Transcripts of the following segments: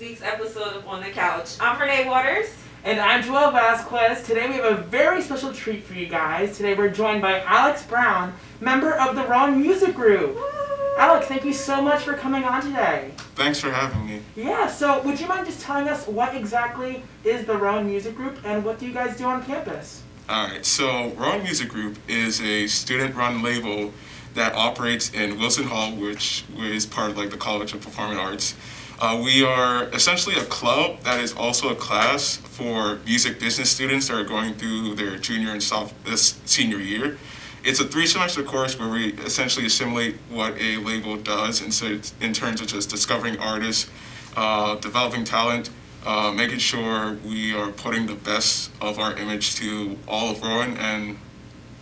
week's episode of On the Couch. I'm Renee Waters. And I'm Joel Vasquez. Today we have a very special treat for you guys. Today we're joined by Alex Brown, member of the Rowan Music Group. Woo! Alex, thank you so much for coming on today. Thanks for having me. Yeah, so would you mind just telling us what exactly is the Rowan Music Group and what do you guys do on campus? Alright, so Rowan Music Group is a student-run label that operates in Wilson Hall, which is part of the College of Performing Arts. We are essentially a club that is also a class for music business students that are going through their junior and senior year. It's a 3-semester course where we essentially assimilate what a label does, and so it's in terms of just discovering artists, developing talent, making sure we are putting the best of our image to all of Rowan and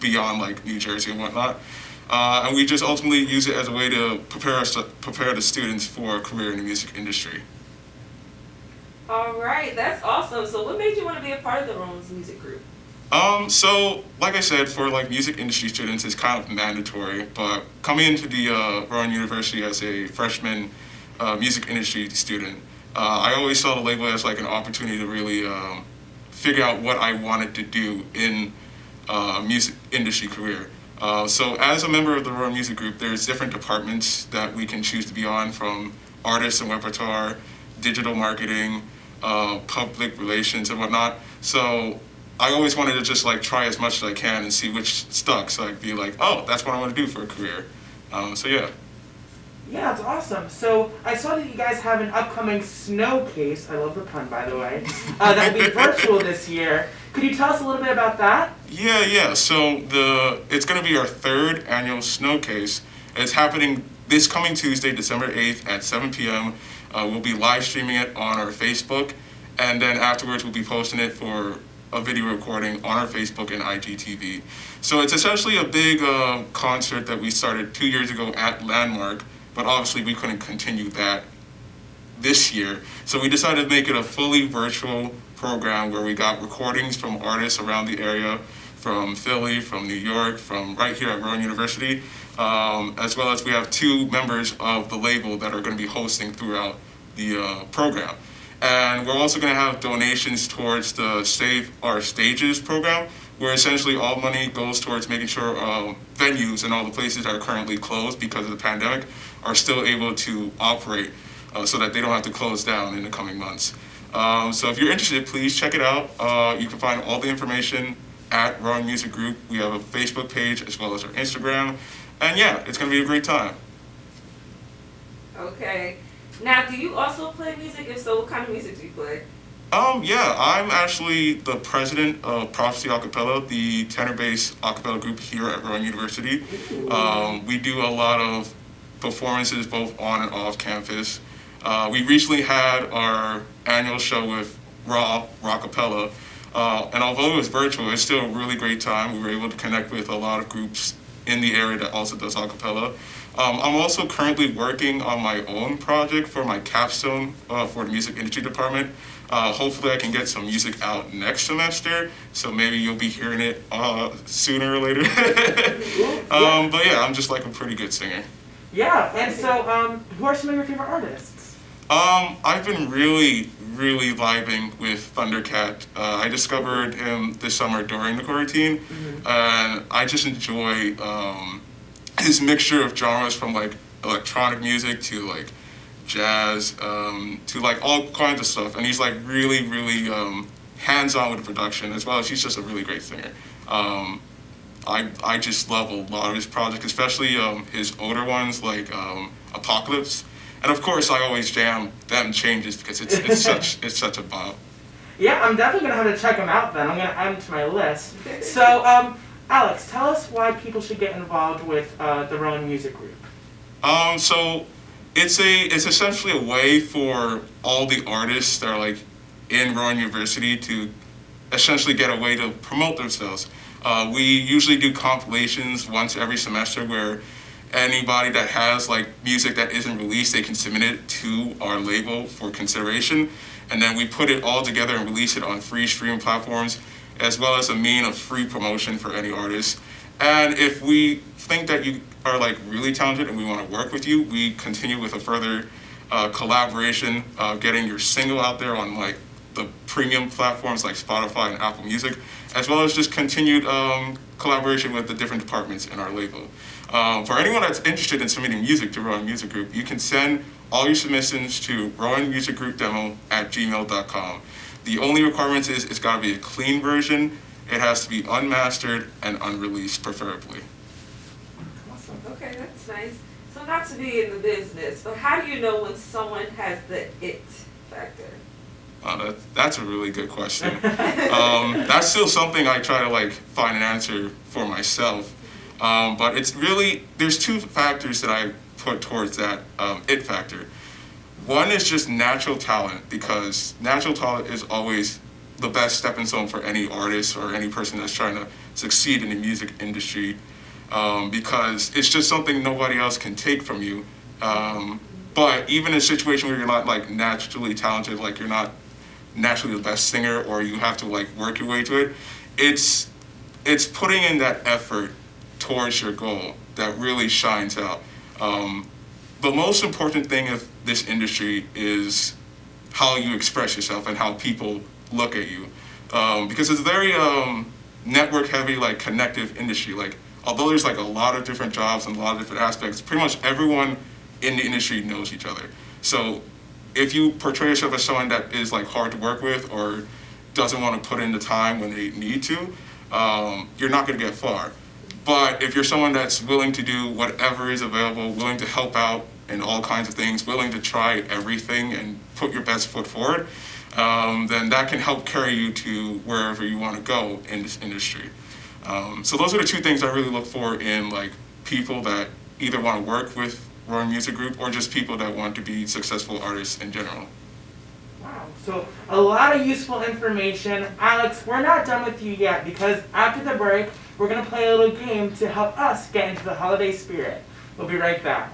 beyond, New Jersey and whatnot. And we just ultimately use it as a way to prepare the students for a career in the music industry. All right, that's awesome. So what made you want to be a part of the Rowan's Music Group? So, like I said, for music industry students, it's kind of mandatory, but coming into the Rowan University as a freshman music industry student, I always saw the label as an opportunity to really figure out what I wanted to do in music industry career. So as a member of the Rowan Music Group, there's different departments that we can choose to be on, from artists and repertoire, digital marketing, public relations and whatnot. So I always wanted to just try as much as I can and see which stuck, so I'd be oh, that's what I want to do for a career. So yeah. Yeah, that's awesome. So I saw that you guys have an upcoming snowcase, I love the pun by the way, that will be virtual this year. Could you tell us a little bit about that? Yeah. So it's going to be our 3rd annual snowcase. It's happening this coming Tuesday, December 8th at 7 p.m. We'll be live streaming it on our Facebook, and then afterwards we'll be posting it for a video recording on our Facebook and IGTV. So it's essentially a big concert that we started 2 years ago at Landmark, but obviously we couldn't continue that this year. So we decided to make it a fully virtual program where we got recordings from artists around the area, from Philly, from New York, from right here at Rowan University, as well as we have 2 members of the label that are going to be hosting throughout the program. And we're also going to have donations towards the Save Our Stages program, where essentially all money goes towards making sure venues and all the places that are currently closed because of the pandemic are still able to operate so that they don't have to close down in the coming months. So if you're interested, please check it out. You can find all the information at Rowan Music Group. We have a Facebook page as well as our Instagram. And yeah, it's going to be a great time. Okay. Now, do you also play music? If so, what kind of music do you play? Yeah, I'm actually the president of Prophecy Acapella, the tenor-based acapella group here at Rowan University. We do a lot of performances both on and off campus. We recently had our annual show with Rockapella, and although it was virtual, it's still a really great time. We were able to connect with a lot of groups in the area that also does acapella. I'm also currently working on my own project for my capstone for the music industry department. Hopefully I can get some music out next semester, so maybe you'll be hearing it sooner or later. But yeah, I'm just a pretty good singer. Yeah, and so who are some of your favorite artists? I've been really vibing with Thundercat. I discovered him this summer during the quarantine, and I just enjoy his mixture of genres, from electronic music to jazz to all kinds of stuff, and he's really hands-on with the production, as well as he's just a really great singer. I just love a lot of his projects, especially his older ones like Apocalypse, and of course I always jam Them Changes because it's such a bop. Yeah, I'm definitely gonna have to check him out then. I'm gonna add him to my list. So Alex, tell us why people should get involved with the Rowan Music Group. So it's essentially a way for all the artists that are in Rowan University to essentially get a way to promote themselves. We usually do compilations once every semester where anybody that has music that isn't released, they can submit it to our label for consideration, and then we put it all together and release it on free stream platforms, as well as a mean of free promotion for any artist. And if we think that you are really talented and we want to work with you, we continue with a further collaboration, getting your single out there on like the premium platforms like Spotify and Apple Music, as well as just continued collaboration with the different departments in our label. For anyone that's interested in submitting music to Rowan Music Group, you can send all your submissions to rowanmusicgroupdemo@gmail.com. The only requirement is it's got to be a clean version. It has to be unmastered and unreleased, preferably. Awesome. Okay, that's nice. So not to be in the business, but how do you know when someone has the it factor? That's a really good question. That's still something I try to like find an answer for myself. But it's really, there's two factors that I put towards that it factor. One is just natural talent, because natural talent is always the best stepping stone for any artist or any person that's trying to succeed in the music industry, because it's just something nobody else can take from you. But even in a situation where you're not like naturally talented, like you're not naturally the best singer, or you have to like work your way to it, it's putting in that effort towards your goal that really shines out. The most important thing of this industry is how you express yourself and how people look at you, because it's very network heavy, like connective industry. Like although there's like a lot of different jobs and a lot of different aspects, pretty much everyone in the industry knows each other. So if you portray yourself as someone that is like hard to work with or doesn't want to put in the time when they need to, you're not going to get far. But if you're someone that's willing to do whatever is available, willing to help out in all kinds of things, willing to try everything and put your best foot forward, then that can help carry you to wherever you want to go in this industry. So those are the two things I really look for in like people that either want to work with Rowan Music Group or just people that want to be successful artists in general. Wow, so a lot of useful information. Alex, we're not done with you yet, because after the break, we're going to play a little game to help us get into the holiday spirit. We'll be right back.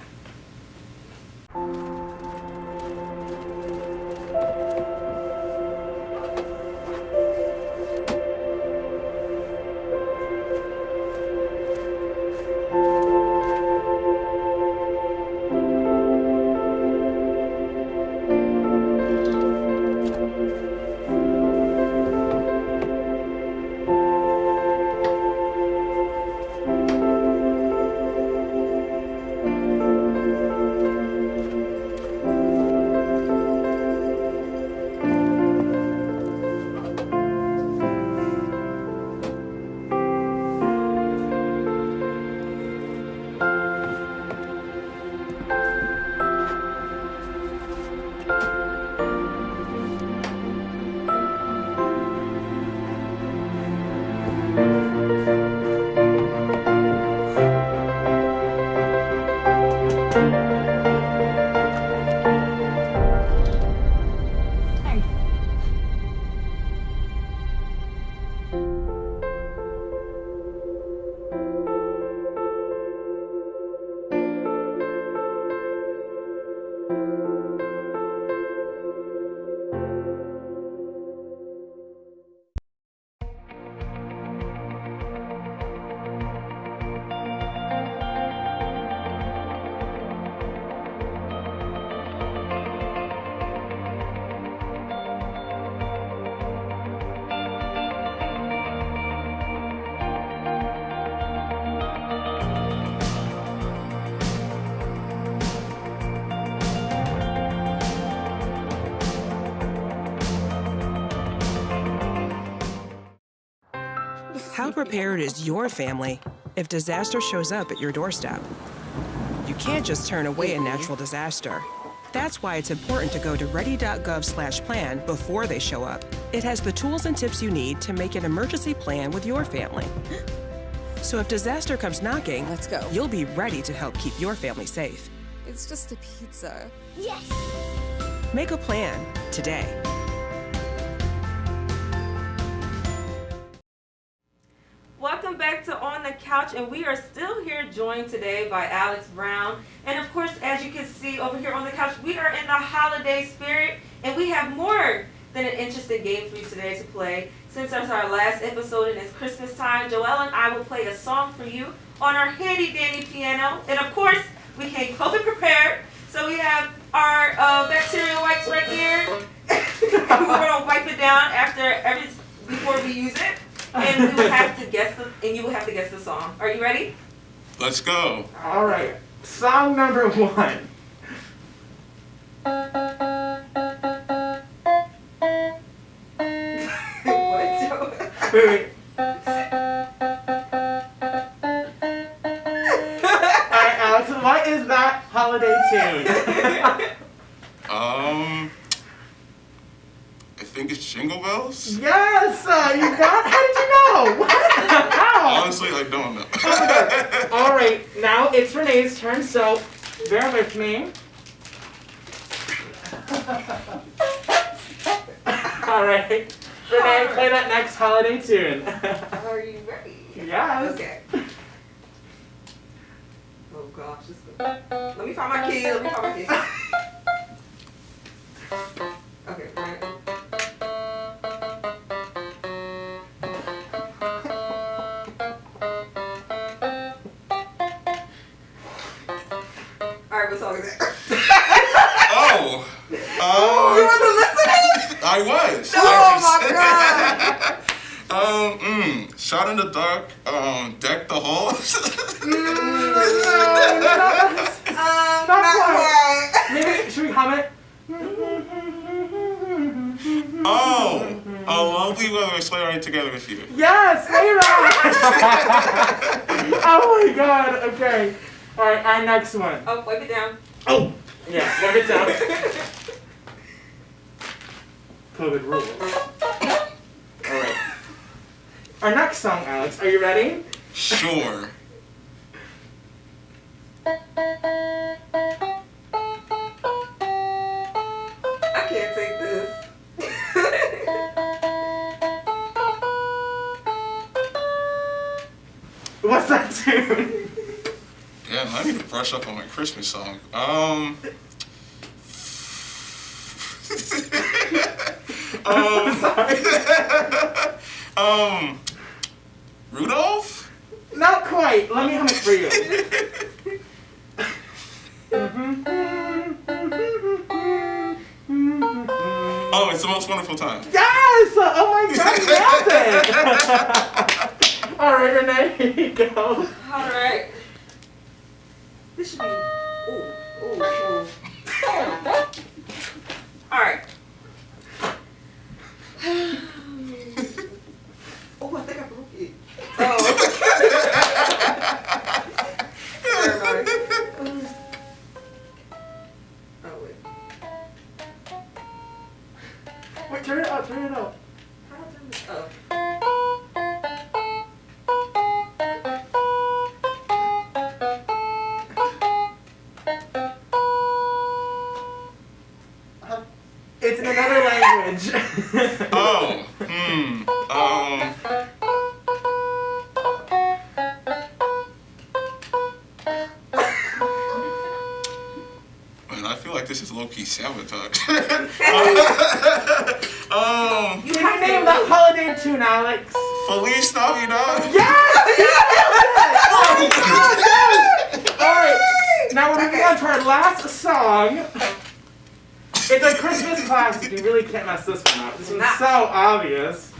How prepared is your family if disaster shows up at your doorstep? You can't just turn away a natural disaster. That's why it's important to go to ready.gov/plan before they show up. It has the tools and tips you need to make an emergency plan with your family. So if disaster comes knocking, Let's go. you'll be ready to help keep your family safe. It's just a pizza. Yes! Make a plan today. Welcome back to On the Couch, and we are still here joined today by Alex Brown. And of course, as you can see over here on the couch, we are in the holiday spirit, and we have more than an interesting game for you today to play. Since it's our last episode and it's Christmas time, Joelle and I will play a song for you on our handy dandy piano. And of course, we came COVID prepared, so we have our bacterial wipes right here. We're gonna wipe it down before we use it, and we will have to guess you will have to guess the song. Are you ready? Let's go. All right. Song number 1. What? Wait. Alright, Alex, what is that holiday tune? I think it's Jingle Bells. Yes! You got How did you know? What? How? Honestly, I don't know. Alright, now it's Renee's turn, so bear with me. Alright. Renee, play that next holiday tune. Are you ready? Yes. Okay. Oh gosh, let me find my key. Okay, right. Alright, what song is it? Oh. You wasn't listening? I was. Oh my god! Shot in the dark. Deck the halls. Not quite. Maybe, should we hum it? Oh, a lovely weather, sleigh ride together with you. Yes, Sleigh Ride! Oh my god, okay. Alright, our next one. Oh, wipe it down. Oh! Yeah, wipe it down. COVID rules. Alright. Our next song, Alex, are you ready? Sure. I can't take this. What's that tune? Damn, I need to brush up on my Christmas song. Rudolph? Not quite. Let me hum it for you. Oh, it's the most wonderful time. Yes! Oh my god, you nailed it! Alright, Renee, here you go. Alright. This should be. Ooh. Alright. Oh, I think I broke it. Oh. Never mind. Oh, wait. Wait, turn it up, turn it up. How do I turn this up? It's in another language. Oh, Man, I feel like this is low-key sabotage. You Can have you name to that holiday tune, Alex? Feliz Navidad. Yes! Yes! Alright, now we're moving on to our last song. It's a Christmas classic. You really can't mess this one up. This one's so obvious.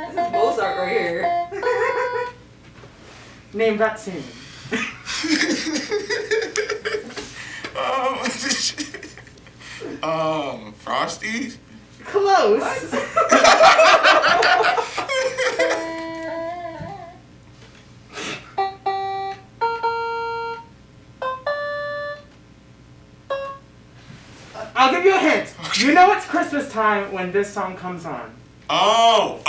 This is Mozart right here. Name that tune. Frosty? Close. I'll give you a hint. You know it's Christmas time when this song comes on. All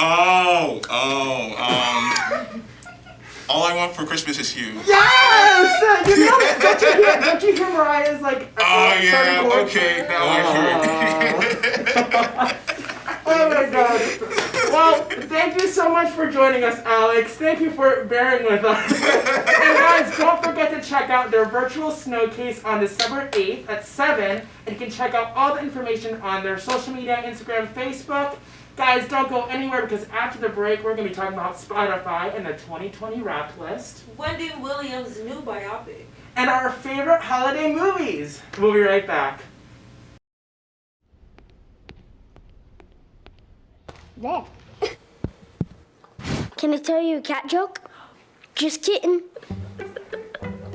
I want for Christmas is you. Yes! You know it. Don't you hear Mariah's like... Oh yeah, starting chord? okay, now I hear it. Oh my god. Well, thank you so much for joining us, Alex. Thank you for bearing with us. And guys, don't forget to to check out their virtual snowcase on December 8th at 7, and you can check out all the information on their social media, Instagram, Facebook. Guys, don't go anywhere because after the break, we're going to be talking about Spotify and the 2020 rap list. Wendy Williams' new biopic. And our favorite holiday movies. We'll be right back. There. Can I tell you a cat joke? Just kidding.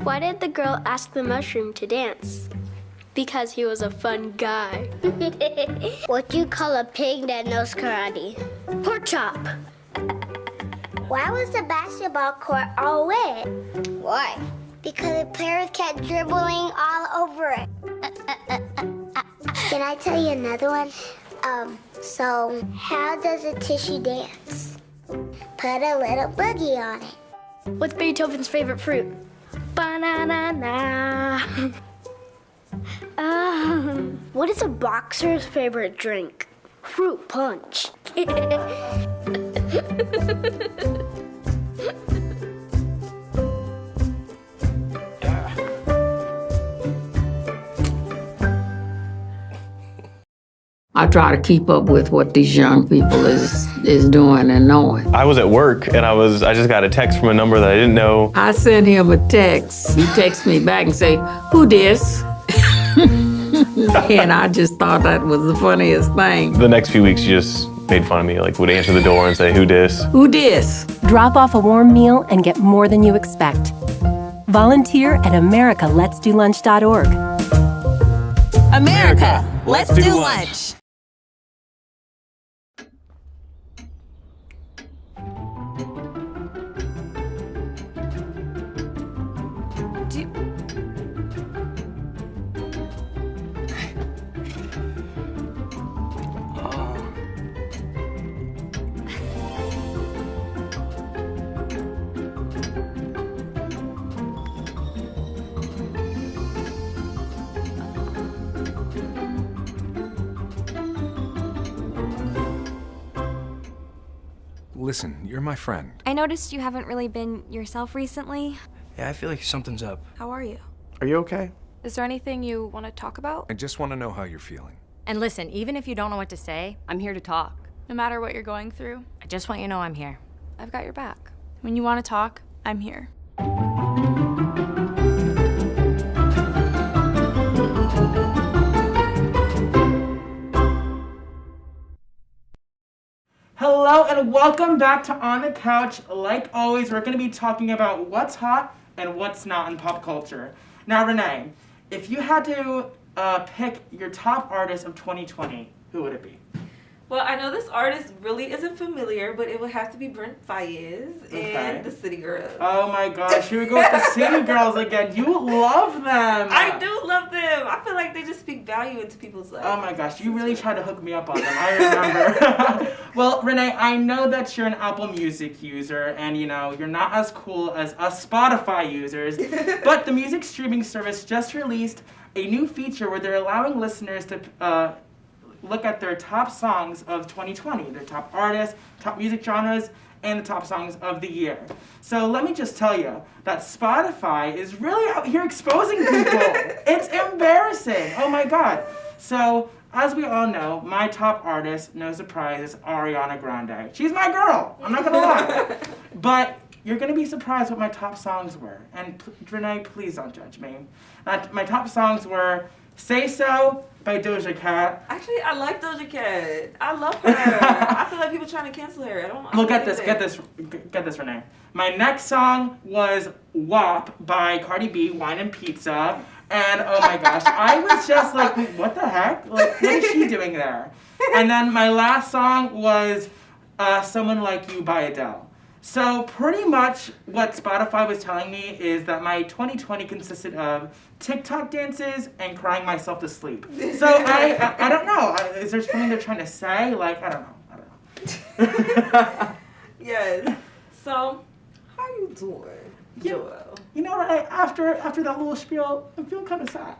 Why did the girl ask the mushroom to dance? Because he was a fun guy. What do you call a pig that knows karate? Pork chop. Why was the basketball court all wet? Why? Because the players kept dribbling all over it. Can I tell you another one? So how does a tissue dance? Put a little boogie on it. What's Beethoven's favorite fruit? Banana. What is a boxer's favorite drink? Fruit punch. I try to keep up with what these young people is doing and knowing. I was at work and I just got a text from a number that I didn't know. I sent him a text. He texts me back and say, "Who dis?" And I just thought that was the funniest thing. The next few weeks, she just made fun of me, like would answer the door and say, "Who dis?" Who dis? Drop off a warm meal and get more than you expect. Volunteer at americaletsdolunch.org. America, let's do lunch. Listen, you're my friend. I noticed you haven't really been yourself recently. Yeah, I feel like something's up. How are you? Are you okay? Is there anything you want to talk about? I just want to know how you're feeling. And listen, even if you don't know what to say, I'm here to talk. No matter what you're going through, I just want you to know I'm here. I've got your back. When you want to talk, I'm here. Hello and welcome back to On the Couch. Like always, we're going to be talking about what's hot and what's not in pop culture. Now, Renee, if you had to pick your top artist of 2020, who would it be? Well, I know this artist really isn't familiar, but it would have to be Brent Fayez and the City Girls. Oh my gosh, here we go with the City Girls again. You love them. I do love them. I feel like they just speak value into people's lives. Oh my gosh, you really tried to hook me up on them. I remember. Well, Renee, I know that you're an Apple Music user, and you know you're not as cool as us Spotify users. But the music streaming service just released a new feature where they're allowing listeners to look at their top songs of 2020, their top artists, top music genres, and the top songs of the year. So let me just tell you that Spotify is really out here exposing people. It's embarrassing. Oh my God. So as we all know, my top artist, no surprise, is Ariana Grande. She's my girl. I'm not gonna lie. But you're gonna be surprised what my top songs were. And Renee, please don't judge me. My top songs were Say So by Doja Cat. Actually, I like Doja Cat. I love her. I feel like people trying to cancel her. I don't Get this, Renee. My next song was WAP by Cardi B, Wine and Pizza. And oh my gosh, I was just like, what the heck? Like, what is she doing there? And then my last song was Someone Like You by Adele. So pretty much what Spotify was telling me is that my 2020 consisted of TikTok dances and crying myself to sleep. So I don't know. Is there something they're trying to say? Like, I don't know. Yes. So, how you doing, Joel? you know what? After that little spiel, I'm feeling kind of sad.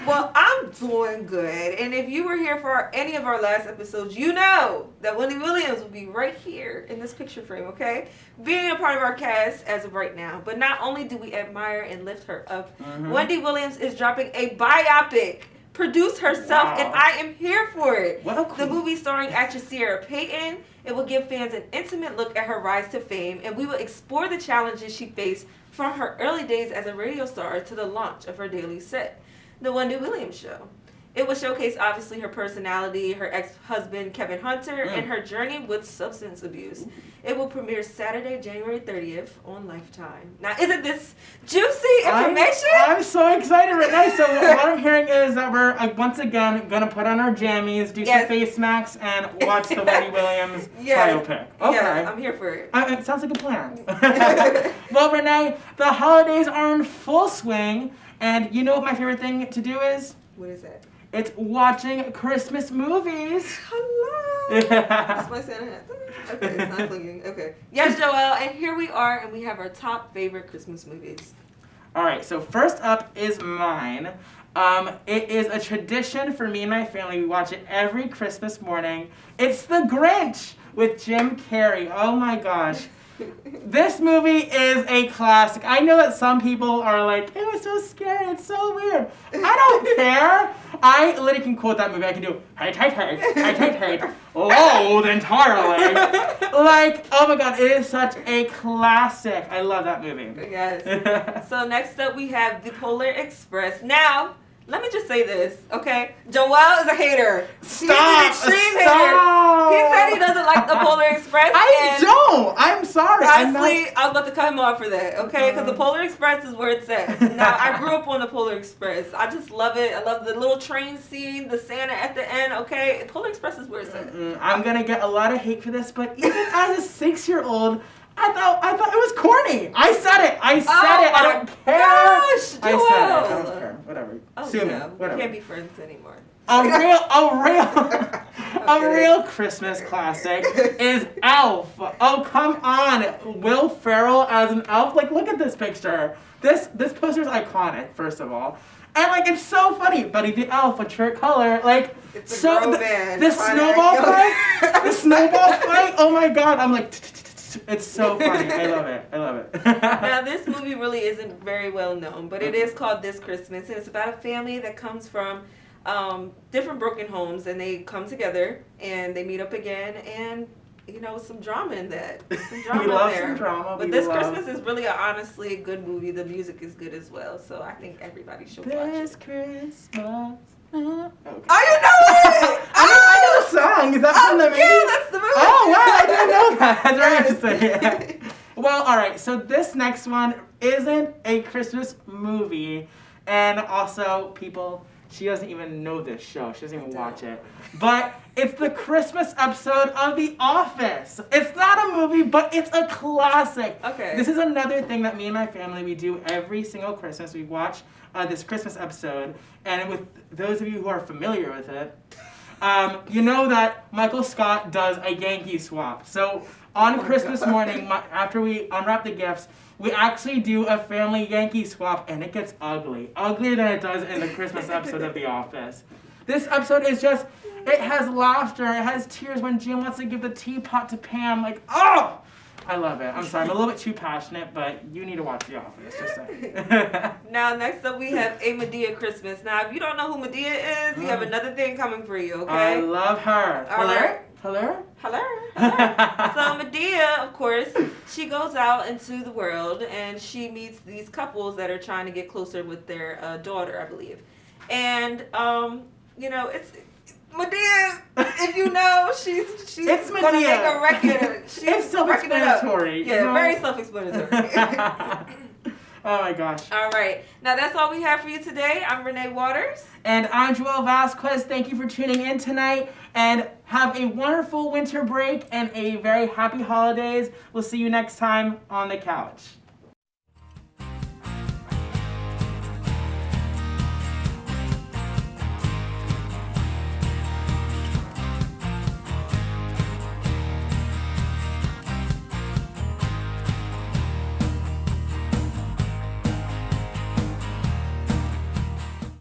Well, I'm doing good. And if you were here for any of our last episodes, you know that Wendy Williams will be right here in this picture frame, okay? Being a part of our cast as of right now. But not only do we admire and lift her up, Wendy Williams is dropping a biopic produced herself, and I am here for it. The movie starring actress Sierra Payton. It will give fans an intimate look at her rise to fame, and we will explore the challenges she faced from her early days as a radio star to the launch of her daily set, The Wendy Williams Show. It will showcase, obviously, her personality, her ex-husband, Kevin Hunter, and her journey with substance abuse. It will premiere Saturday, January 30th on Lifetime. Now, isn't this juicy information? I'm so excited right now. So what I'm hearing is that we're, once again, going to put on our jammies, do some face masks, and watch the Wendy Williams biopic. Okay. Yes, I'm here for it. It sounds like a plan. Well, Renee, the holidays are in full swing, and you know what my favorite thing to do is? What is that? It's watching Christmas movies. Hello. That's my Santa hat. Okay, it's not clicking. Okay. Yes, Joelle, and here we are, and we have our top favorite Christmas movies. All right, so first up is mine. It is a tradition for me and my family. We watch it every Christmas morning. It's The Grinch with Jim Carrey. Oh my gosh. This movie is a classic. I know that some people are like, it was so scary, it's so weird. I don't care. I literally can quote that movie. I can do, hey, loathe entirely. Like, oh my god, it is such a classic. I love that movie. Yes. So next up we have The Polar Express. Now, let me just say this, okay? Joelle is a hater. Stop! He's an extreme hater. He said he doesn't like The Polar Express. I don't! I'm sorry. Honestly, I was about to cut him off for that, okay? Because The Polar Express is where it's at. Now, I grew up on The Polar Express. I just love it. I love the little train scene, the Santa at the end, okay? Polar Express is where it's at. I'm gonna get a lot of hate for this, but even as a 6-year-old, I thought it was corny. I said it. I don't care. Gosh, I said it. I don't care. Whatever. Sue me. Whatever. We can't be friends anymore. A real Christmas classic is Elf. Oh, come on. Will Ferrell as an elf? Like, look at this picture. This poster is iconic, first of all. And, like, it's so funny. Buddy the Elf, a shirt color. Like, it's so the snowball fight. The snowball fight. Oh, my God. I'm like... It's so funny. I love it. Now, this movie really isn't very well known, but it is called This Christmas, and it's about a family that comes from different broken homes, and they come together, and they meet up again, and, you know, some drama in that. Some drama we love there. some drama. But This Christmas is really, honestly, a good movie. The music is good as well, so I think everybody should watch it. This Christmas. Okay. Oh, you know it! I know the song. Is that from the movie? Yeah, that's the movie. Oh, wow, I didn't know that. That's very interesting. Well, all right, so this next one isn't a Christmas movie. And also, people, she doesn't even know this show. She doesn't even watch it. But it's the Christmas episode of The Office. It's not a movie, but it's a classic. Okay. This is another thing that me and my family, we do every single Christmas. We watch this Christmas episode. And with those of you who are familiar with it, you know that Michael Scott does a Yankee swap. So on Christmas morning, after we unwrap the gifts, we actually do a family Yankee swap, and it gets ugly. Uglier than it does in the Christmas episode of The Office. This episode is just, it has laughter, it has tears when Jim wants to give the teapot to Pam, like, oh! I love it. I'm sorry, I'm a little bit too passionate, but you need to watch The Office, just saying. Now, next up, we have A Medea Christmas. Now, if you don't know who Medea is, you have another thing coming for you, okay? I love her. Hello? So Medea, of course, she goes out into the world, and she meets these couples that are trying to get closer with their daughter, I believe. And, you know, it's... Medea, if you know, she's it's gonna Medea. make a record. It's self-explanatory. Yeah, you know? very self-explanatory. Oh my gosh. All right. Now that's all we have for you today. I'm Renee Waters. And I'm Joelle Vasquez. Thank you for tuning in tonight. And have a wonderful winter break and a very happy holidays. We'll see you next time on the couch.